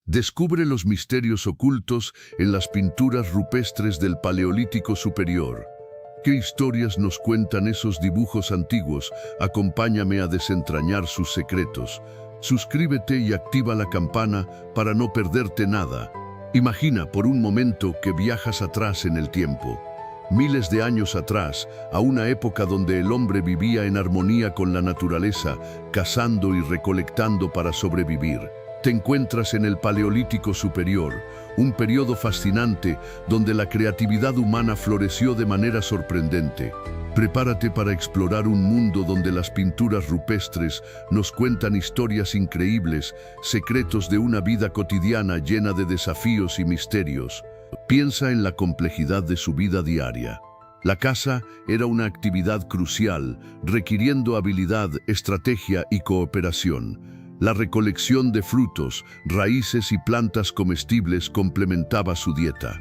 Descubre los misterios ocultos en las pinturas rupestres del Paleolítico Superior. ¿Qué historias nos cuentan esos dibujos antiguos? Acompáñame a desentrañar sus secretos. Suscríbete y activa la campana para no perderte nada. Imagina por un momento que viajas atrás en el tiempo. Miles de años atrás, a una época donde el hombre vivía en armonía con la naturaleza, cazando y recolectando para sobrevivir. Te encuentras en el Paleolítico Superior, un periodo fascinante donde la creatividad humana floreció de manera sorprendente. Prepárate para explorar un mundo donde las pinturas rupestres nos cuentan historias increíbles, secretos de una vida cotidiana llena de desafíos y misterios. Piensa en la complejidad de su vida diaria. La caza era una actividad crucial, requiriendo habilidad, estrategia y cooperación. La recolección de frutos, raíces y plantas comestibles complementaba su dieta.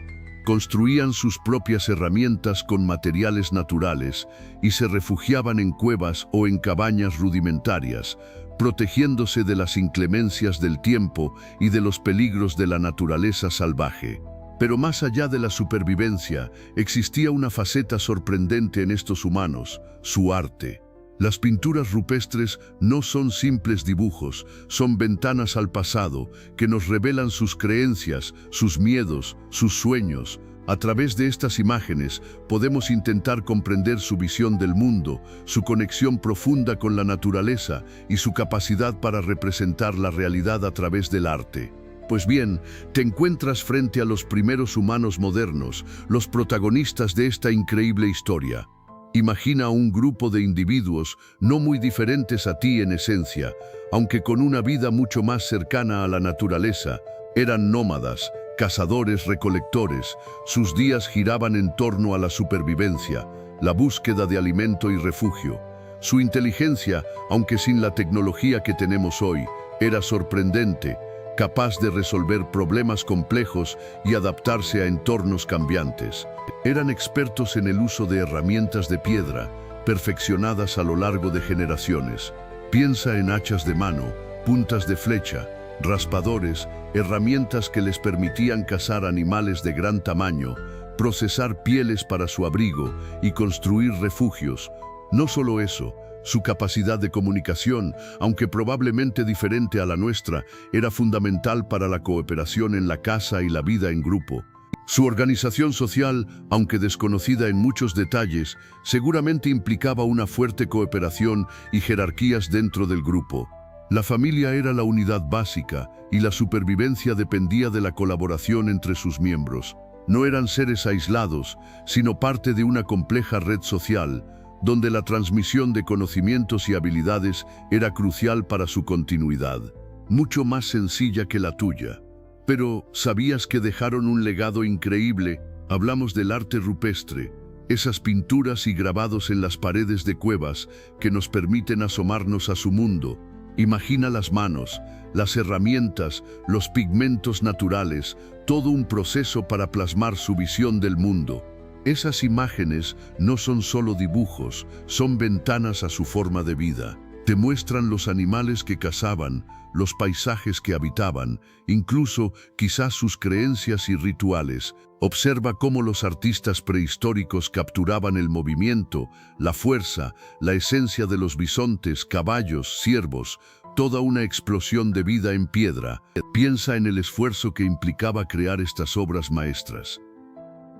Construían sus propias herramientas con materiales naturales y se refugiaban en cuevas o en cabañas rudimentarias, protegiéndose de las inclemencias del tiempo y de los peligros de la naturaleza salvaje. Pero más allá de la supervivencia, existía una faceta sorprendente en estos humanos: su arte. Las pinturas rupestres no son simples dibujos, son ventanas al pasado que nos revelan sus creencias, sus miedos, sus sueños. A través de estas imágenes podemos intentar comprender su visión del mundo, su conexión profunda con la naturaleza y su capacidad para representar la realidad a través del arte. Pues bien, te encuentras frente a los primeros humanos modernos, los protagonistas de esta increíble historia. Imagina a un grupo de individuos no muy diferentes a ti en esencia, aunque con una vida mucho más cercana a la naturaleza. Eran nómadas, cazadores-recolectores. Sus días giraban en torno a la supervivencia, la búsqueda de alimento y refugio. Su inteligencia, aunque sin la tecnología que tenemos hoy, era sorprendente, capaz de resolver problemas complejos y adaptarse a entornos cambiantes. Eran expertos en el uso de herramientas de piedra, perfeccionadas a lo largo de generaciones. Piensa en hachas de mano, puntas de flecha, raspadores, herramientas que les permitían cazar animales de gran tamaño, procesar pieles para su abrigo y construir refugios. No solo eso, su capacidad de comunicación, aunque probablemente diferente a la nuestra, era fundamental para la cooperación en la caza y la vida en grupo. Su organización social, aunque desconocida en muchos detalles, seguramente implicaba una fuerte cooperación y jerarquías dentro del grupo. La familia era la unidad básica y la supervivencia dependía de la colaboración entre sus miembros. No eran seres aislados, sino parte de una compleja red social, donde la transmisión de conocimientos y habilidades era crucial para su continuidad, mucho más sencilla que la tuya. Pero, ¿sabías que dejaron un legado increíble? Hablamos del arte rupestre, esas pinturas y grabados en las paredes de cuevas que nos permiten asomarnos a su mundo. Imagina las manos, las herramientas, los pigmentos naturales, todo un proceso para plasmar su visión del mundo. Esas imágenes no son solo dibujos, son ventanas a su forma de vida. Te muestran los animales que cazaban, los paisajes que habitaban, incluso quizás sus creencias y rituales. Observa cómo los artistas prehistóricos capturaban el movimiento, la fuerza, la esencia de los bisontes, caballos, ciervos, toda una explosión de vida en piedra. Piensa en el esfuerzo que implicaba crear estas obras maestras.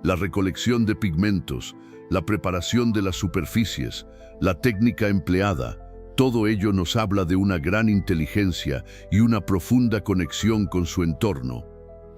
La recolección de pigmentos, la preparación de las superficies, la técnica empleada, todo ello nos habla de una gran inteligencia y una profunda conexión con su entorno.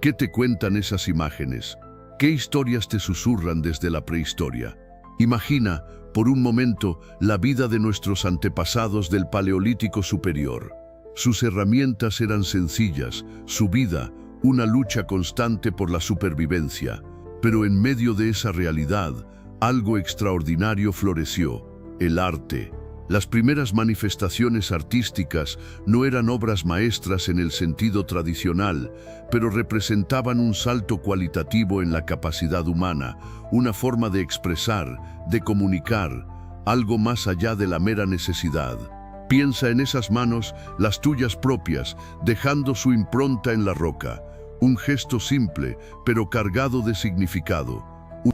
¿Qué te cuentan esas imágenes? ¿Qué historias te susurran desde la prehistoria? Imagina, por un momento, la vida de nuestros antepasados del Paleolítico Superior. Sus herramientas eran sencillas, su vida, una lucha constante por la supervivencia. Pero en medio de esa realidad, algo extraordinario floreció: el arte. Las primeras manifestaciones artísticas no eran obras maestras en el sentido tradicional, pero representaban un salto cualitativo en la capacidad humana, una forma de expresar, de comunicar, algo más allá de la mera necesidad. Piensa en esas manos, las tuyas propias, dejando su impronta en la roca. Un gesto simple, pero cargado de significado.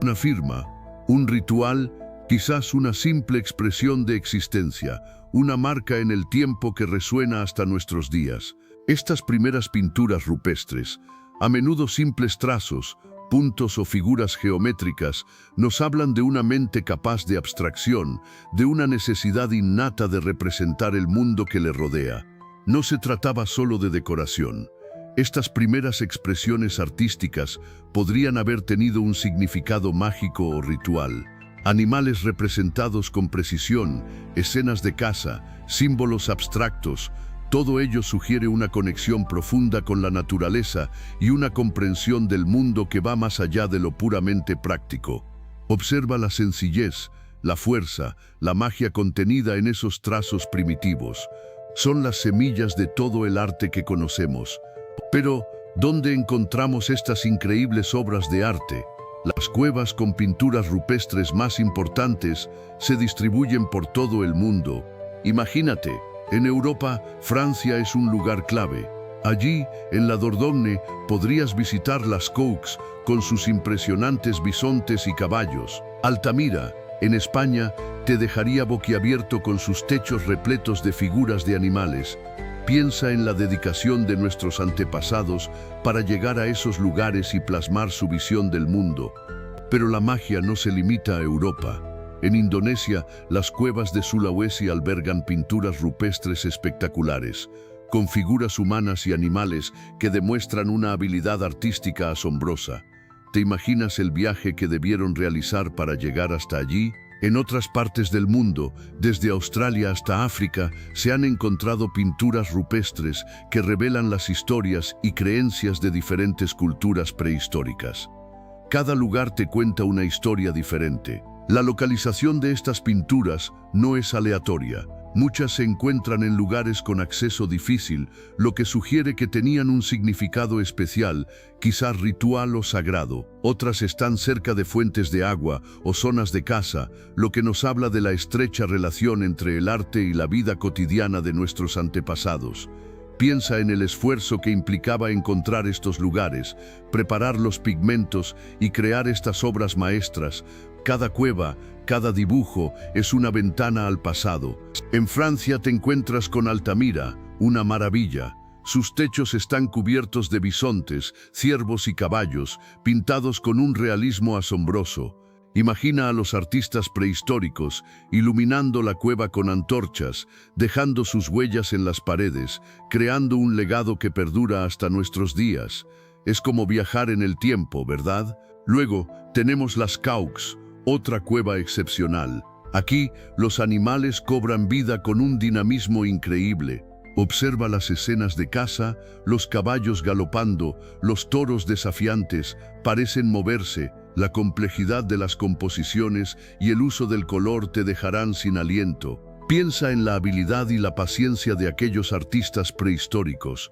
Una firma, un ritual, quizás una simple expresión de existencia, una marca en el tiempo que resuena hasta nuestros días. Estas primeras pinturas rupestres, a menudo simples trazos, puntos o figuras geométricas, nos hablan de una mente capaz de abstracción, de una necesidad innata de representar el mundo que le rodea. No se trataba solo de decoración. Estas primeras expresiones artísticas podrían haber tenido un significado mágico o ritual. Animales representados con precisión, escenas de caza, símbolos abstractos, todo ello sugiere una conexión profunda con la naturaleza y una comprensión del mundo que va más allá de lo puramente práctico. Observa la sencillez, la fuerza, la magia contenida en esos trazos primitivos. Son las semillas de todo el arte que conocemos. Pero, ¿dónde encontramos estas increíbles obras de arte? Las cuevas con pinturas rupestres más importantes se distribuyen por todo el mundo. Imagínate, en Europa, Francia es un lugar clave. Allí, en la Dordogne, podrías visitar las Caux con sus impresionantes bisontes y caballos. Altamira, en España, te dejaría boquiabierto con sus techos repletos de figuras de animales. Piensa en la dedicación de nuestros antepasados para llegar a esos lugares y plasmar su visión del mundo. Pero la magia no se limita a Europa. En Indonesia, las cuevas de Sulawesi albergan pinturas rupestres espectaculares, con figuras humanas y animales que demuestran una habilidad artística asombrosa. ¿Te imaginas el viaje que debieron realizar para llegar hasta allí? En otras partes del mundo, desde Australia hasta África, se han encontrado pinturas rupestres que revelan las historias y creencias de diferentes culturas prehistóricas. Cada lugar te cuenta una historia diferente. La localización de estas pinturas no es aleatoria. Muchas se encuentran en lugares con acceso difícil, lo que sugiere que tenían un significado especial, quizás ritual o sagrado. Otras están cerca de fuentes de agua o zonas de caza, lo que nos habla de la estrecha relación entre el arte y la vida cotidiana de nuestros antepasados. Piensa en el esfuerzo que implicaba encontrar estos lugares, preparar los pigmentos y crear estas obras maestras. Cada cueva, cada dibujo es una ventana al pasado. En Francia te encuentras con Altamira, una maravilla. Sus techos están cubiertos de bisontes, ciervos y caballos, pintados con un realismo asombroso. Imagina a los artistas prehistóricos iluminando la cueva con antorchas, dejando sus huellas en las paredes, creando un legado que perdura hasta nuestros días. Es como viajar en el tiempo, ¿verdad? Luego tenemos las Caux, otra cueva excepcional. Aquí, los animales cobran vida con un dinamismo increíble. Observa las escenas de caza, los caballos galopando, los toros desafiantes, parecen moverse. La complejidad de las composiciones y el uso del color te dejarán sin aliento. Piensa en la habilidad y la paciencia de aquellos artistas prehistóricos.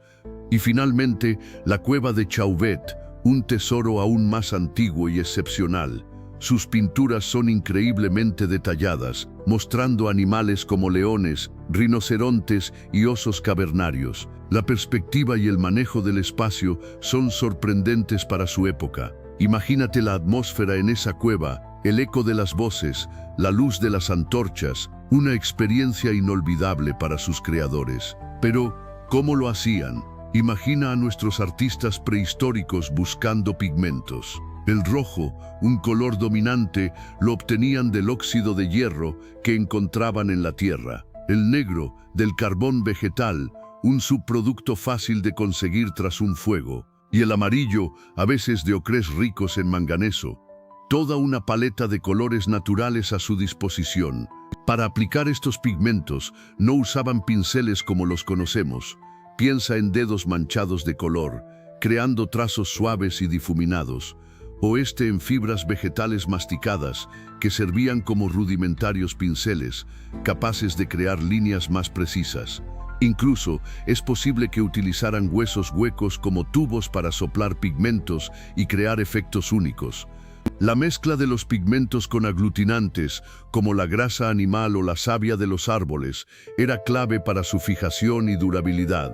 Y finalmente, la cueva de Chauvet, un tesoro aún más antiguo y excepcional. Sus pinturas son increíblemente detalladas, mostrando animales como leones, rinocerontes y osos cavernarios. La perspectiva y el manejo del espacio son sorprendentes para su época. Imagínate la atmósfera en esa cueva, el eco de las voces, la luz de las antorchas, una experiencia inolvidable para sus creadores. Pero, ¿cómo lo hacían? Imagina a nuestros artistas prehistóricos buscando pigmentos. El rojo, un color dominante, lo obtenían del óxido de hierro que encontraban en la tierra. El negro, del carbón vegetal, un subproducto fácil de conseguir tras un fuego. Y el amarillo, a veces de ocres ricos en manganeso. Toda una paleta de colores naturales a su disposición. Para aplicar estos pigmentos, no usaban pinceles como los conocemos. Piensa en dedos manchados de color, creando trazos suaves y difuminados, o en fibras vegetales masticadas que servían como rudimentarios pinceles, capaces de crear líneas más precisas. Incluso es posible que utilizaran huesos huecos como tubos para soplar pigmentos y crear efectos únicos. La mezcla de los pigmentos con aglutinantes, como la grasa animal o la savia de los árboles, era clave para su fijación y durabilidad.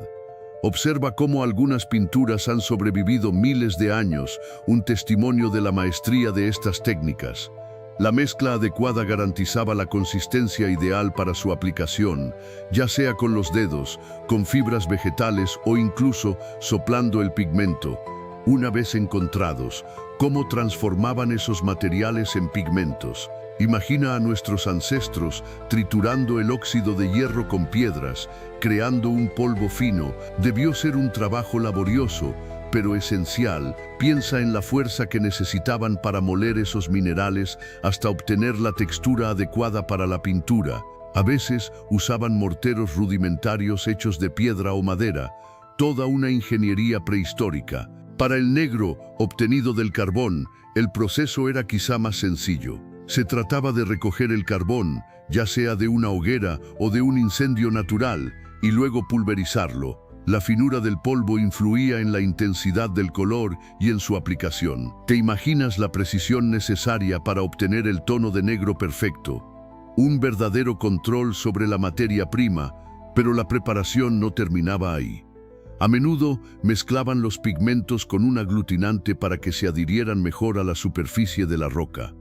Observa cómo algunas pinturas han sobrevivido miles de años, un testimonio de la maestría de estas técnicas. La mezcla adecuada garantizaba la consistencia ideal para su aplicación, ya sea con los dedos, con fibras vegetales o incluso soplando el pigmento. Una vez encontrados, ¿cómo transformaban esos materiales en pigmentos? Imagina a nuestros ancestros triturando el óxido de hierro con piedras, creando un polvo fino. Debió ser un trabajo laborioso, pero esencial. Piensa en la fuerza que necesitaban para moler esos minerales hasta obtener la textura adecuada para la pintura. A veces usaban morteros rudimentarios hechos de piedra o madera, toda una ingeniería prehistórica. Para el negro, obtenido del carbón, el proceso era quizá más sencillo. Se trataba de recoger el carbón, ya sea de una hoguera o de un incendio natural, y luego pulverizarlo. La finura del polvo influía en la intensidad del color y en su aplicación. ¿Te imaginas la precisión necesaria para obtener el tono de negro perfecto? Un verdadero control sobre la materia prima, pero la preparación no terminaba ahí. A menudo mezclaban los pigmentos con un aglutinante para que se adhirieran mejor a la superficie de la roca.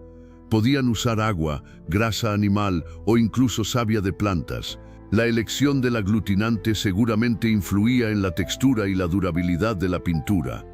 Podían usar agua, grasa animal o incluso savia de plantas. La elección del aglutinante seguramente influía en la textura y la durabilidad de la pintura.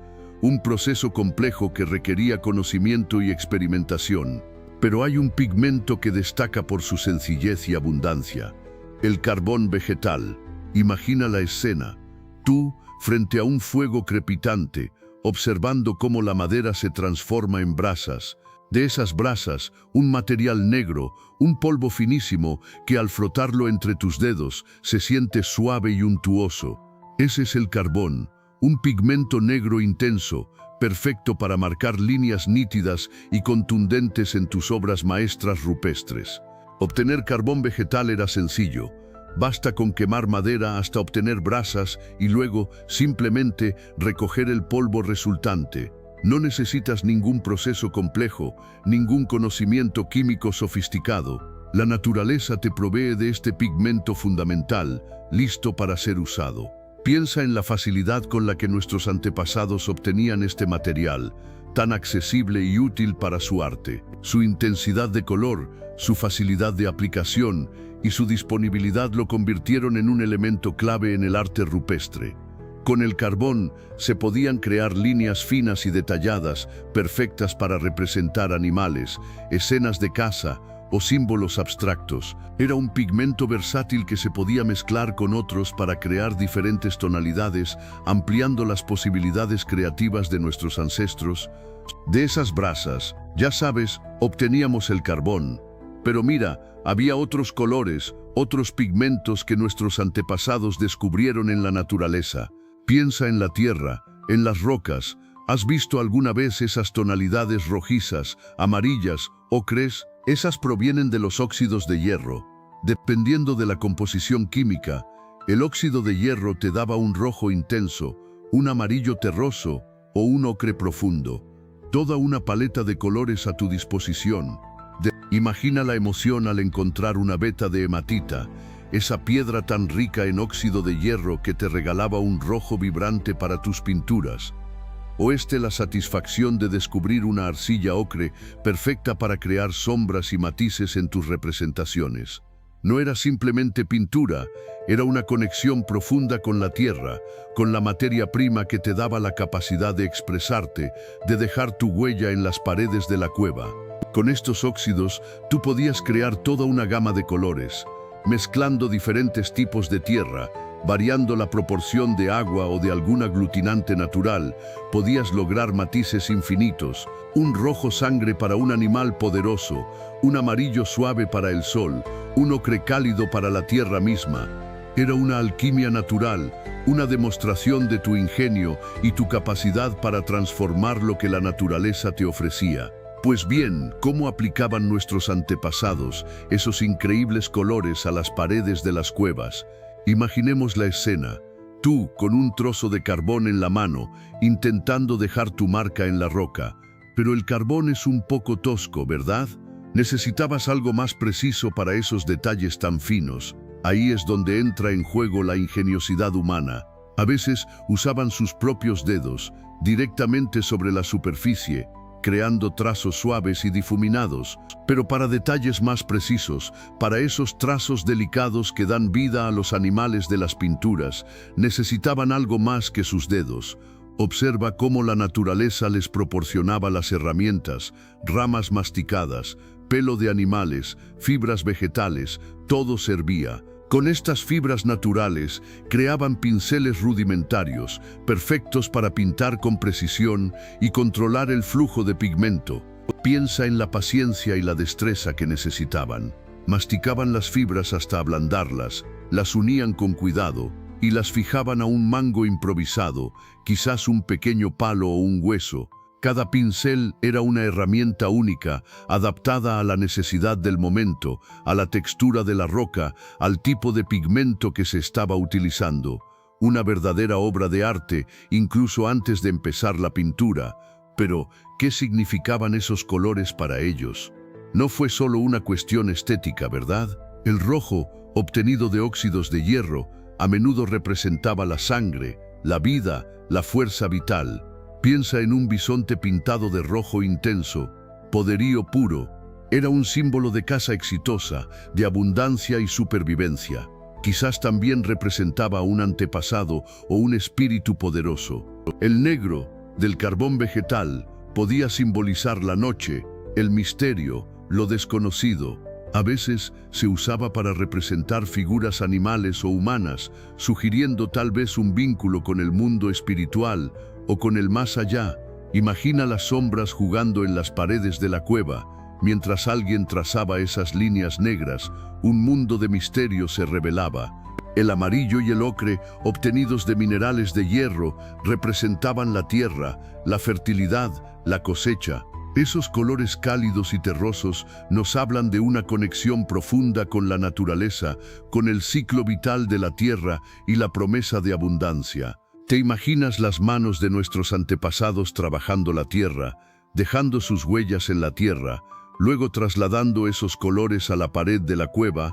Un proceso complejo que requería conocimiento y experimentación. Pero hay un pigmento que destaca por su sencillez y abundancia: el carbón vegetal. Imagina la escena. Tú, frente a un fuego crepitante, observando cómo la madera se transforma en brasas. De esas brasas, un material negro, un polvo finísimo que al frotarlo entre tus dedos se siente suave y untuoso. Ese es el carbón, un pigmento negro intenso, perfecto para marcar líneas nítidas y contundentes en tus obras maestras rupestres. Obtener carbón vegetal era sencillo. Basta con quemar madera hasta obtener brasas y luego simplemente recoger el polvo resultante. No necesitas ningún proceso complejo, ningún conocimiento químico sofisticado. La naturaleza te provee de este pigmento fundamental, listo para ser usado. Piensa en la facilidad con la que nuestros antepasados obtenían este material, tan accesible y útil para su arte. Su intensidad de color, su facilidad de aplicación y su disponibilidad lo convirtieron en un elemento clave en el arte rupestre. Con el carbón se podían crear líneas finas y detalladas, perfectas para representar animales, escenas de caza o símbolos abstractos. Era un pigmento versátil que se podía mezclar con otros para crear diferentes tonalidades, ampliando las posibilidades creativas de nuestros ancestros. De esas brasas, ya sabes, obteníamos el carbón. Pero mira, había otros colores, otros pigmentos que nuestros antepasados descubrieron en la naturaleza. Piensa en la tierra, en las rocas. ¿Has visto alguna vez esas tonalidades rojizas, amarillas, ocres? Esas provienen de los óxidos de hierro. Dependiendo de la composición química, el óxido de hierro te daba un rojo intenso, un amarillo terroso o un ocre profundo. Toda una paleta de colores a tu disposición. Imagina la emoción al encontrar una veta de hematita, esa piedra tan rica en óxido de hierro que te regalaba un rojo vibrante para tus pinturas. O la satisfacción de descubrir una arcilla ocre perfecta para crear sombras y matices en tus representaciones. No era simplemente pintura, era una conexión profunda con la tierra, con la materia prima que te daba la capacidad de expresarte, de dejar tu huella en las paredes de la cueva. Con estos óxidos, tú podías crear toda una gama de colores, mezclando diferentes tipos de tierra, variando la proporción de agua o de algún aglutinante natural. Podías lograr matices infinitos, un rojo sangre para un animal poderoso, un amarillo suave para el sol, un ocre cálido para la tierra misma. Era una alquimia natural, una demostración de tu ingenio y tu capacidad para transformar lo que la naturaleza te ofrecía. Pues bien, ¿cómo aplicaban nuestros antepasados esos increíbles colores a las paredes de las cuevas? Imaginemos la escena. Tú, con un trozo de carbón en la mano, intentando dejar tu marca en la roca. Pero el carbón es un poco tosco, ¿verdad? Necesitabas algo más preciso para esos detalles tan finos. Ahí es donde entra en juego la ingeniosidad humana. A veces usaban sus propios dedos directamente sobre la superficie, creando trazos suaves y difuminados, pero para detalles más precisos, para esos trazos delicados que dan vida a los animales de las pinturas, necesitaban algo más que sus dedos. Observa cómo la naturaleza les proporcionaba las herramientas, ramas masticadas, pelo de animales, fibras vegetales, todo servía. Con estas fibras naturales creaban pinceles rudimentarios, perfectos para pintar con precisión y controlar el flujo de pigmento. Piensa en la paciencia y la destreza que necesitaban. Masticaban las fibras hasta ablandarlas, las unían con cuidado y las fijaban a un mango improvisado, quizás un pequeño palo o un hueso. Cada pincel era una herramienta única, adaptada a la necesidad del momento, a la textura de la roca, al tipo de pigmento que se estaba utilizando. Una verdadera obra de arte, incluso antes de empezar la pintura. Pero, ¿qué significaban esos colores para ellos? No fue solo una cuestión estética, ¿verdad? El rojo, obtenido de óxidos de hierro, a menudo representaba la sangre, la vida, la fuerza vital. Piensa en un bisonte pintado de rojo intenso, poderío puro. Era un símbolo de caza exitosa, de abundancia y supervivencia. Quizás también representaba un antepasado o un espíritu poderoso. El negro, del carbón vegetal, podía simbolizar la noche, el misterio, lo desconocido. A veces se usaba para representar figuras animales o humanas, sugiriendo tal vez un vínculo con el mundo espiritual o con el más allá. Imagina las sombras jugando en las paredes de la cueva, mientras alguien trazaba esas líneas negras, un mundo de misterio se revelaba. El amarillo y el ocre, obtenidos de minerales de hierro, representaban la tierra, la fertilidad, la cosecha. Esos colores cálidos y terrosos nos hablan de una conexión profunda con la naturaleza, con el ciclo vital de la tierra y la promesa de abundancia. ¿Te imaginas las manos de nuestros antepasados trabajando la tierra, dejando sus huellas en la tierra, luego trasladando esos colores a la pared de la cueva?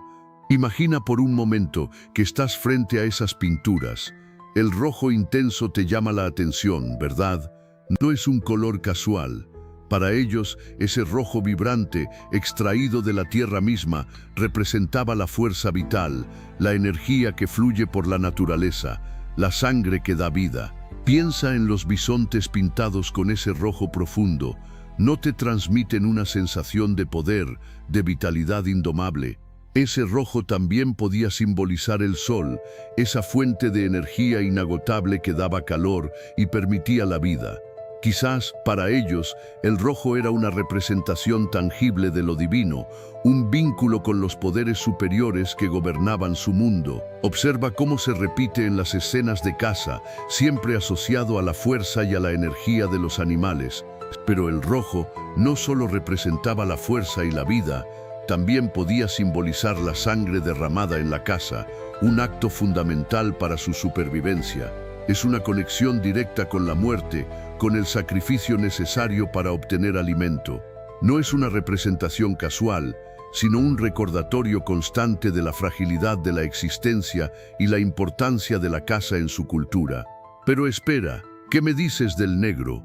Imagina por un momento que estás frente a esas pinturas. El rojo intenso te llama la atención, ¿verdad? No es un color casual. Para ellos, ese rojo vibrante, extraído de la tierra misma, representaba la fuerza vital, la energía que fluye por la naturaleza, la sangre que da vida. Piensa en los bisontes pintados con ese rojo profundo. ¿No te transmiten una sensación de poder, de vitalidad indomable? Ese rojo también podía simbolizar el sol, esa fuente de energía inagotable que daba calor y permitía la vida. Quizás, para ellos, el rojo era una representación tangible de lo divino, un vínculo con los poderes superiores que gobernaban su mundo. Observa cómo se repite en las escenas de caza, siempre asociado a la fuerza y a la energía de los animales. Pero el rojo no solo representaba la fuerza y la vida, también podía simbolizar la sangre derramada en la caza, un acto fundamental para su supervivencia. Es una conexión directa con la muerte, con el sacrificio necesario para obtener alimento. No es una representación casual, sino un recordatorio constante de la fragilidad de la existencia y la importancia de la caza en su cultura. Pero espera, ¿qué me dices del negro?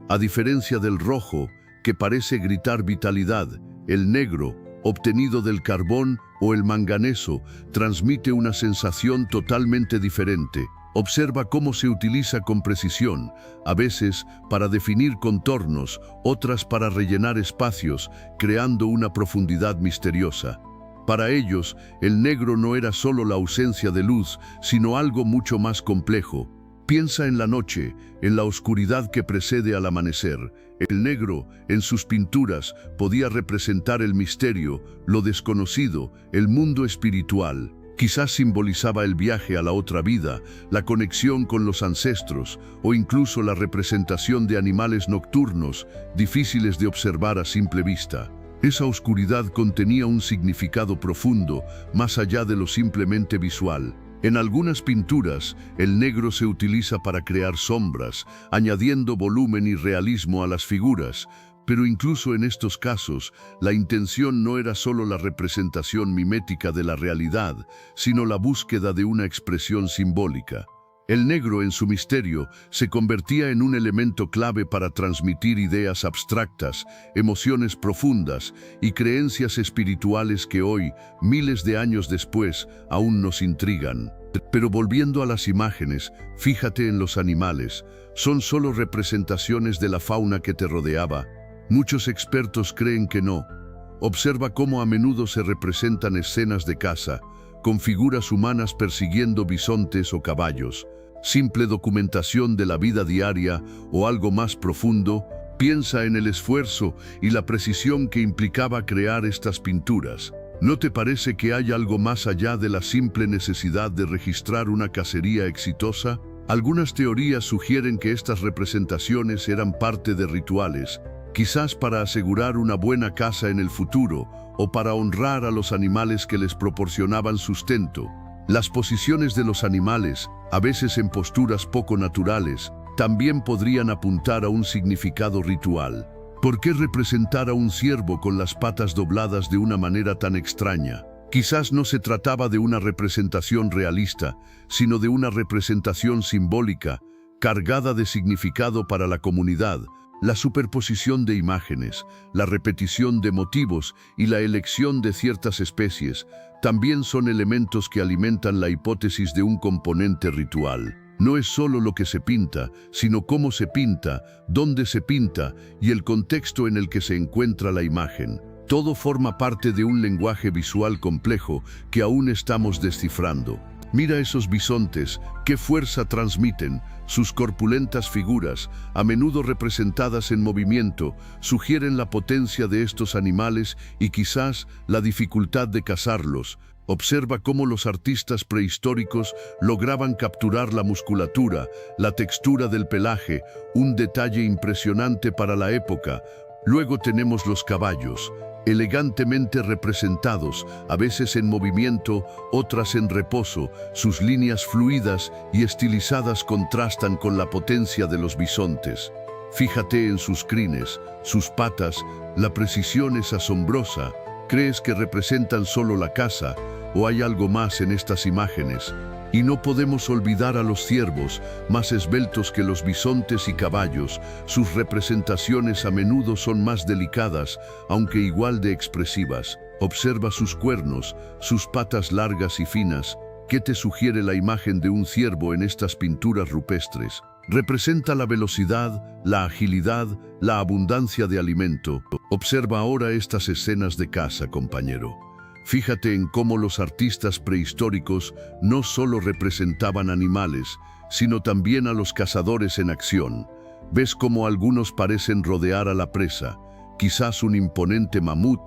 A diferencia del rojo, que parece gritar vitalidad, el negro, obtenido del carbón o el manganeso, transmite una sensación totalmente diferente. Observa cómo se utiliza con precisión, a veces para definir contornos, otras para rellenar espacios, creando una profundidad misteriosa. Para ellos, el negro no era solo la ausencia de luz, sino algo mucho más complejo. Piensa en la noche, en la oscuridad que precede al amanecer. El negro, en sus pinturas, podía representar el misterio, lo desconocido, el mundo espiritual. Quizás simbolizaba el viaje a la otra vida, la conexión con los ancestros o incluso la representación de animales nocturnos, difíciles de observar a simple vista. Esa oscuridad contenía un significado profundo, más allá de lo simplemente visual. En algunas pinturas, el negro se utiliza para crear sombras, añadiendo volumen y realismo a las figuras, Pero incluso en estos casos, la intención no era solo la representación mimética de la realidad, sino la búsqueda de una expresión simbólica. El negro, en su misterio, se convertía en un elemento clave para transmitir ideas abstractas, emociones profundas y creencias espirituales que hoy, miles de años después, aún nos intrigan. Pero volviendo a las imágenes, fíjate en los animales. ¿Son solo representaciones de la fauna que te rodeaba? Muchos expertos creen que no. Observa cómo a menudo se representan escenas de caza, con figuras humanas persiguiendo bisontes o caballos. Simple documentación de la vida diaria o algo más profundo. Piensa en el esfuerzo y la precisión que implicaba crear estas pinturas. ¿No te parece que hay algo más allá de la simple necesidad de registrar una cacería exitosa? Algunas teorías sugieren que estas representaciones eran parte de rituales, quizás para asegurar una buena caza en el futuro o para honrar a los animales que les proporcionaban sustento. Las posiciones de los animales, a veces en posturas poco naturales, también podrían apuntar a un significado ritual. ¿Por qué representar a un ciervo con las patas dobladas de una manera tan extraña? Quizás no se trataba de una representación realista, sino de una representación simbólica, cargada de significado para la comunidad. La superposición de imágenes, la repetición de motivos y la elección de ciertas especies también son elementos que alimentan la hipótesis de un componente ritual. No es solo lo que se pinta, sino cómo se pinta, dónde se pinta y el contexto en el que se encuentra la imagen. Todo forma parte de un lenguaje visual complejo que aún estamos descifrando. Mira esos bisontes, qué fuerza transmiten. Sus corpulentas figuras, a menudo representadas en movimiento, sugieren la potencia de estos animales y quizás la dificultad de cazarlos. Observa cómo los artistas prehistóricos lograban capturar la musculatura, la textura del pelaje, un detalle impresionante para la época. Luego tenemos los caballos, elegantemente representados, a veces en movimiento, otras en reposo. Sus líneas fluidas y estilizadas contrastan con la potencia de los bisontes. Fíjate en sus crines, sus patas, la precisión es asombrosa. ¿Crees que representan solo la caza o hay algo más en estas imágenes? Y no podemos olvidar a los ciervos, más esbeltos que los bisontes y caballos. Sus representaciones a menudo son más delicadas, aunque igual de expresivas. Observa sus cuernos, sus patas largas y finas. ¿Qué te sugiere la imagen de un ciervo en estas pinturas rupestres? Representa la velocidad, la agilidad, la abundancia de alimento. Observa ahora estas escenas de caza, compañero. Fíjate en cómo los artistas prehistóricos no solo representaban animales, sino también a los cazadores en acción. ¿Ves cómo algunos parecen rodear a la presa? Quizás un imponente mamut.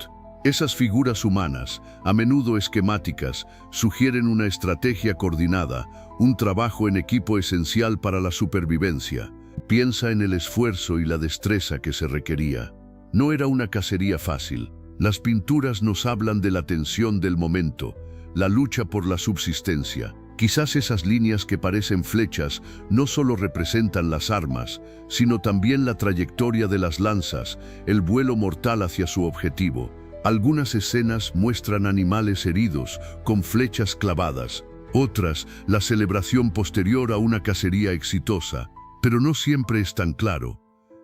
Esas figuras humanas, a menudo esquemáticas, sugieren una estrategia coordinada, un trabajo en equipo esencial para la supervivencia. Piensa en el esfuerzo y la destreza que se requería. No era una cacería fácil. Las pinturas nos hablan de la tensión del momento, la lucha por la subsistencia. Quizás esas líneas que parecen flechas no solo representan las armas, sino también la trayectoria de las lanzas, el vuelo mortal hacia su objetivo. Algunas escenas muestran animales heridos, con flechas clavadas. Otras, la celebración posterior a una cacería exitosa. Pero no siempre es tan claro.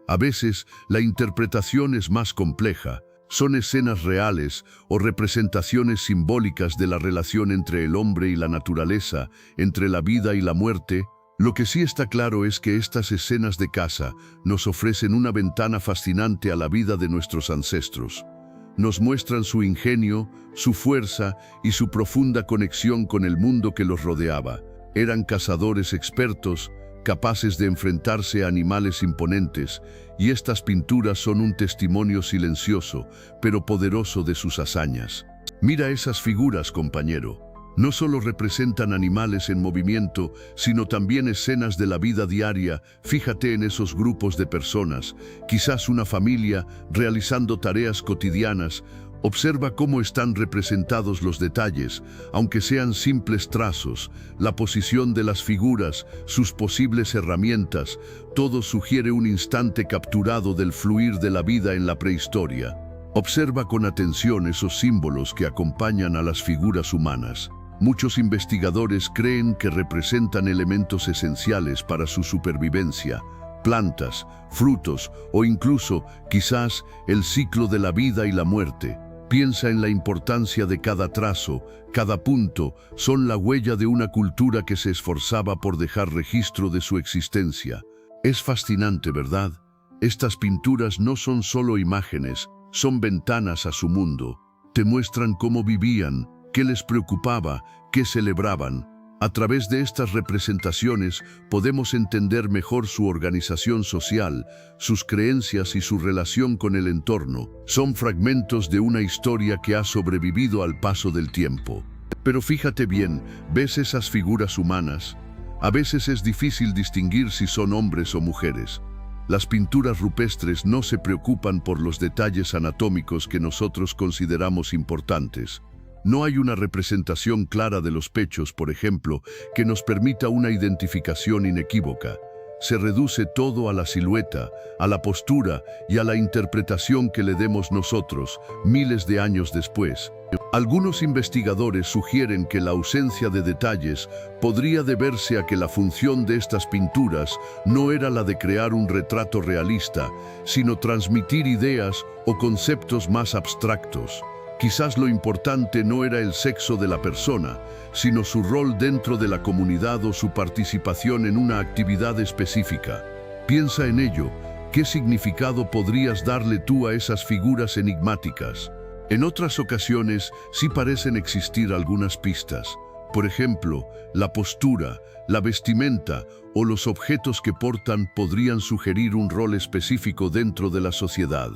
A veces, la interpretación es más compleja. Son escenas reales o representaciones simbólicas de la relación entre el hombre y la naturaleza, entre la vida y la muerte. Lo que sí está claro es que estas escenas de caza nos ofrecen una ventana fascinante a la vida de nuestros ancestros. Nos muestran su ingenio, su fuerza y su profunda conexión con el mundo que los rodeaba. Eran cazadores expertos, capaces de enfrentarse a animales imponentes, y estas pinturas son un testimonio silencioso, pero poderoso de sus hazañas. Mira esas figuras, compañero. No solo representan animales en movimiento, sino también escenas de la vida diaria. Fíjate en esos grupos de personas, quizás una familia realizando tareas cotidianas, Observa cómo están representados los detalles, aunque sean simples trazos, la posición de las figuras, sus posibles herramientas, todo sugiere un instante capturado del fluir de la vida en la prehistoria. Observa con atención esos símbolos que acompañan a las figuras humanas. Muchos investigadores creen que representan elementos esenciales para su supervivencia, plantas, frutos o incluso, quizás, el ciclo de la vida y la muerte. Piensa en la importancia de cada trazo, cada punto, son la huella de una cultura que se esforzaba por dejar registro de su existencia. Es fascinante, ¿verdad? Estas pinturas no son solo imágenes, son ventanas a su mundo. Te muestran cómo vivían, qué les preocupaba, qué celebraban. A través de estas representaciones podemos entender mejor su organización social, sus creencias y su relación con el entorno. Son fragmentos de una historia que ha sobrevivido al paso del tiempo. Pero fíjate bien, ¿ves esas figuras humanas? A veces es difícil distinguir si son hombres o mujeres. Las pinturas rupestres no se preocupan por los detalles anatómicos que nosotros consideramos importantes. No hay una representación clara de los pechos, por ejemplo, que nos permita una identificación inequívoca. Se reduce todo a la silueta, a la postura y a la interpretación que le demos nosotros, miles de años después. Algunos investigadores sugieren que la ausencia de detalles podría deberse a que la función de estas pinturas no era la de crear un retrato realista, sino transmitir ideas o conceptos más abstractos. Quizás lo importante no era el sexo de la persona, sino su rol dentro de la comunidad o su participación en una actividad específica. Piensa en ello. ¿Qué significado podrías darle tú a esas figuras enigmáticas? En otras ocasiones sí parecen existir algunas pistas. Por ejemplo, la postura, la vestimenta o los objetos que portan podrían sugerir un rol específico dentro de la sociedad.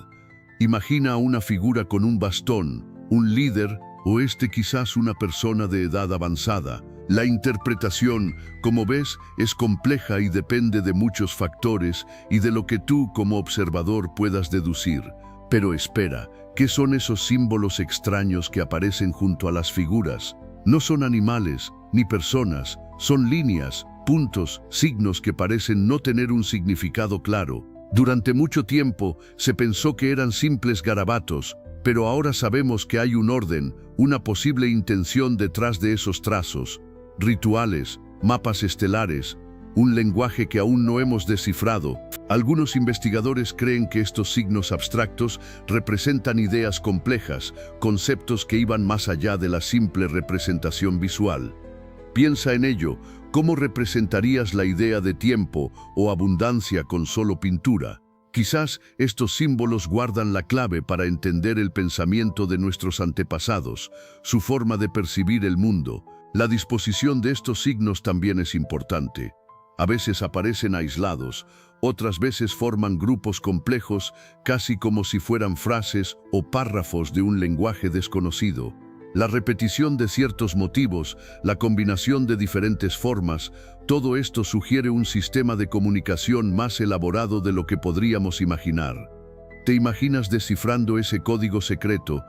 Imagina a una figura con un bastón, un líder o quizás una persona de edad avanzada. La interpretación, como ves, es compleja y depende de muchos factores y de lo que tú como observador puedas deducir. Pero espera, ¿qué son esos símbolos extraños que aparecen junto a las figuras? No son animales ni personas, son líneas, puntos, signos que parecen no tener un significado claro. Durante mucho tiempo se pensó que eran simples garabatos, pero ahora sabemos que hay un orden, una posible intención detrás de esos trazos, rituales, mapas estelares, un lenguaje que aún no hemos descifrado. Algunos investigadores creen que estos signos abstractos representan ideas complejas, conceptos que iban más allá de la simple representación visual. Piensa en ello. ¿Cómo representarías la idea de tiempo o abundancia con solo pintura? Quizás estos símbolos guardan la clave para entender el pensamiento de nuestros antepasados, su forma de percibir el mundo. La disposición de estos signos también es importante. A veces aparecen aislados, otras veces forman grupos complejos, casi como si fueran frases o párrafos de un lenguaje desconocido. La repetición de ciertos motivos, la combinación de diferentes formas, todo esto sugiere un sistema de comunicación más elaborado de lo que podríamos imaginar. ¿Te imaginas descifrando ese código secreto?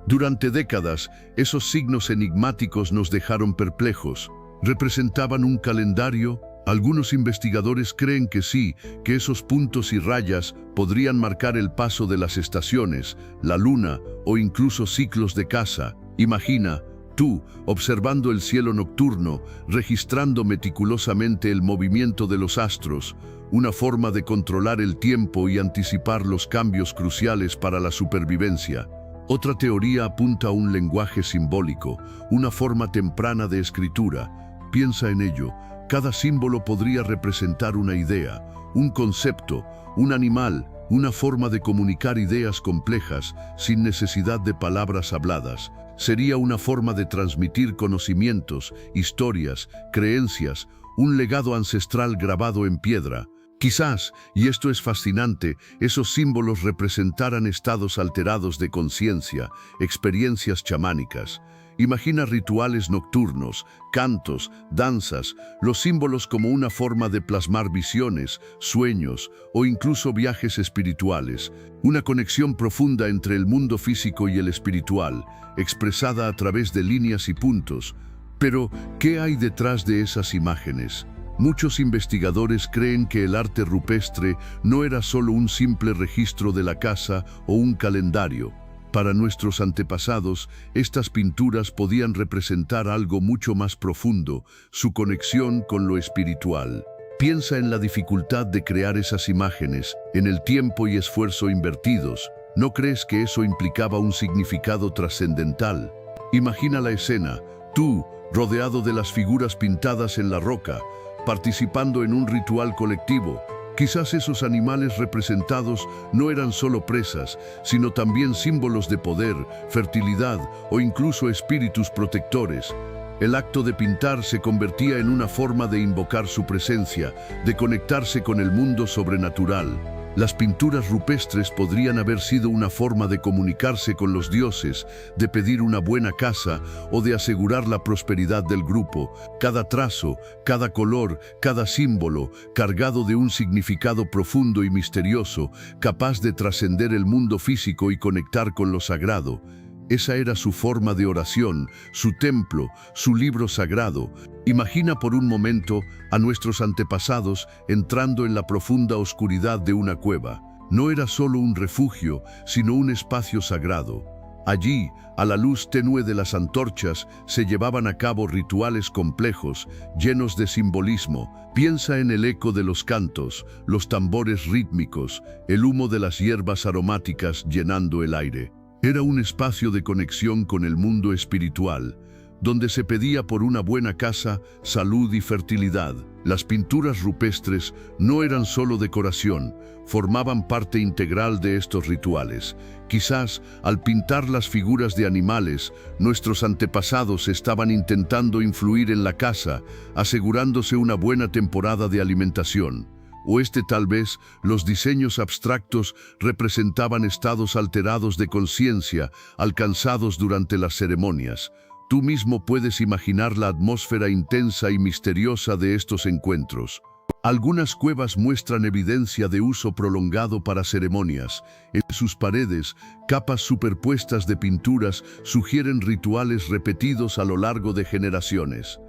Durante décadas, esos signos enigmáticos nos dejaron perplejos. ¿Representaban un calendario? Algunos investigadores creen que sí, que esos puntos y rayas podrían marcar el paso de las estaciones, la luna o incluso ciclos de caza. Imagina, tú, observando el cielo nocturno, registrando meticulosamente el movimiento de los astros, una forma de controlar el tiempo y anticipar los cambios cruciales para la supervivencia. Otra teoría apunta a un lenguaje simbólico, una forma temprana de escritura. Piensa en ello. Cada símbolo podría representar una idea, un concepto, un animal, una forma de comunicar ideas complejas sin necesidad de palabras habladas. Sería una forma de transmitir conocimientos, historias, creencias, un legado ancestral grabado en piedra. Quizás, y esto es fascinante, esos símbolos representaran estados alterados de conciencia, experiencias chamánicas. Imagina rituales nocturnos, cantos, danzas, los símbolos como una forma de plasmar visiones, sueños o incluso viajes espirituales, una conexión profunda entre el mundo físico y el espiritual, expresada a través de líneas y puntos. Pero, ¿qué hay detrás de esas imágenes? Muchos investigadores creen que el arte rupestre no era solo un simple registro de la casa o un calendario. Para nuestros antepasados, estas pinturas podían representar algo mucho más profundo, su conexión con lo espiritual. Piensa en la dificultad de crear esas imágenes, en el tiempo y esfuerzo invertidos. ¿No crees que eso implicaba un significado trascendental? Imagina la escena, tú, rodeado de las figuras pintadas en la roca, participando en un ritual colectivo. Quizás esos animales representados no eran solo presas, sino también símbolos de poder, fertilidad o incluso espíritus protectores. El acto de pintar se convertía en una forma de invocar su presencia, de conectarse con el mundo sobrenatural. Las pinturas rupestres podrían haber sido una forma de comunicarse con los dioses, de pedir una buena casa o de asegurar la prosperidad del grupo. Cada trazo, cada color, cada símbolo, cargado de un significado profundo y misterioso, capaz de trascender el mundo físico y conectar con lo sagrado. Esa era su forma de oración, su templo, su libro sagrado. Imagina por un momento a nuestros antepasados entrando en la profunda oscuridad de una cueva. No era solo un refugio, sino un espacio sagrado. Allí, a la luz tenue de las antorchas, se llevaban a cabo rituales complejos, llenos de simbolismo. Piensa en el eco de los cantos, los tambores rítmicos, el humo de las hierbas aromáticas llenando el aire. Era un espacio de conexión con el mundo espiritual, donde se pedía por una buena casa, salud y fertilidad. Las pinturas rupestres no eran solo decoración, formaban parte integral de estos rituales. Quizás, al pintar las figuras de animales, nuestros antepasados estaban intentando influir en la casa, asegurándose una buena temporada de alimentación. O tal vez, los diseños abstractos representaban estados alterados de conciencia, alcanzados durante las ceremonias. Tú mismo puedes imaginar la atmósfera intensa y misteriosa de estos encuentros. Algunas cuevas muestran evidencia de uso prolongado para ceremonias. En sus paredes, capas superpuestas de pinturas sugieren rituales repetidos a lo largo de generaciones.